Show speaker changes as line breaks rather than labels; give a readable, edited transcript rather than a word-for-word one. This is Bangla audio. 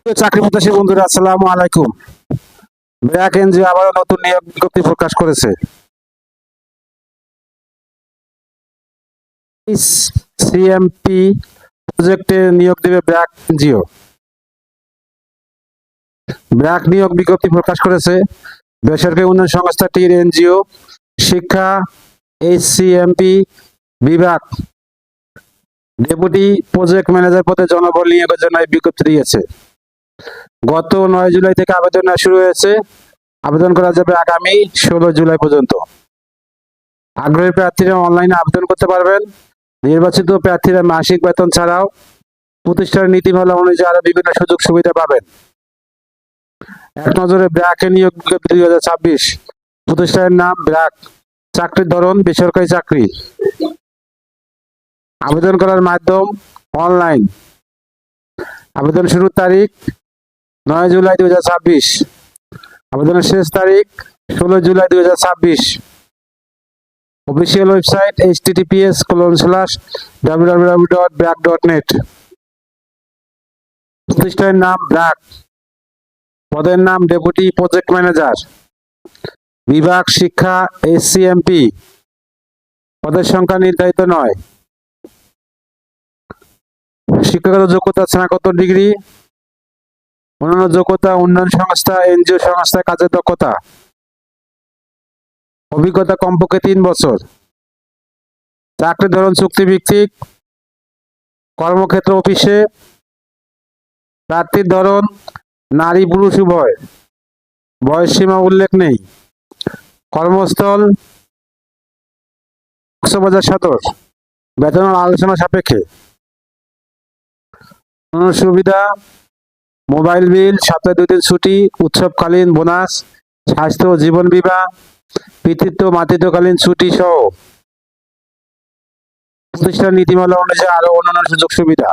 চাকরি প্রত্যাশী বন্ধুরা, আসসালামু আলাইকুম। ব্র্যাক এনজিও আবারও নতুন নিয়োগ বিজ্ঞপ্তি প্রকাশ করেছে। সিএমপি প্রজেক্টে নিয়োগ দেবে ব্র্যাক এনজিও। ব্র্যাক নিয়োগ বিজ্ঞপ্তি প্রকাশ করেছে বেসরকারি উন্নয়ন সংস্থাটির এনজিও শিক্ষা এইচসিএমপি বিভাগ ডেপুটি প্রজেক্ট ম্যানেজার পদে জনবল নিয়োগের জন্য এই বিজ্ঞপ্তি দিয়েছে। গত 9 জুলাই থেকে আবেদন শুরু হয়েছে। আবেদন করা যাবে আগামী 16 জুলাই পর্যন্ত। আগ্রহী প্রার্থীরা অনলাইনে আবেদন করতে পারবেন। নির্বাচিত প্রার্থীরা মাসিক বেতন ছাড়াও প্রতিষ্ঠানের নীতিমালা অনুযায়ী আরো বিভিন্ন সুযোগ সুবিধা পাবেন। এক নজরে ব্র্যাক নিয়োগ বিজ্ঞপ্তি 2026। প্রতিষ্ঠানের নাম ব্র্যাক। চাকরির ধরন বেসরকারি চাকরি। আবেদন করার মাধ্যম অনলাইন। আবেদন শুরুর তারিখ 9 জুলাই 2026। আবেদনের শেষ তারিখ 16 জুলাই 2026। Official website https://www.brack.net। প্রতিষ্ঠানের নাম ব্র্যাক। পদের নাম ডেপুটি প্রজেক্ট ম্যানেজার। বিভাগ শিক্ষা এইচসিএমপি। পদের সংখ্যা নির্ধারিত নয়। শিক্ষাগত যোগ্যতা স্নাতকোত্তর ডিগ্রি। অন্যান্য যোগ্যতা উন্নয়ন সংস্থা এনজিও সংস্থায় কাজের দক্ষতা। অভিজ্ঞতা কমপক্ষে 3 বছর। চাকরির ধরন চুক্তিভিত্তিক। কর্মক্ষেত্র অফিসে। প্রার্থীর ধরন নারী পুরুষ উভয়। বয়স সীমা উল্লেখ নেই। কর্মস্থল কক্সবাজার সদর। বেতন আলোচনা সাপেক্ষে। সুবিধা মোবাইল বিল, সপ্তাহে 2 দিন ছুটি, উৎসবকালীন বোনাস, স্বাস্থ্য ও জীবন বীমা, পিতৃত্ব মাতৃত্বকালীন ছুটি সহ প্রতিষ্ঠান নীতিমালা অনুযায়ী আরো অন্যান্য সুযোগ সুবিধা।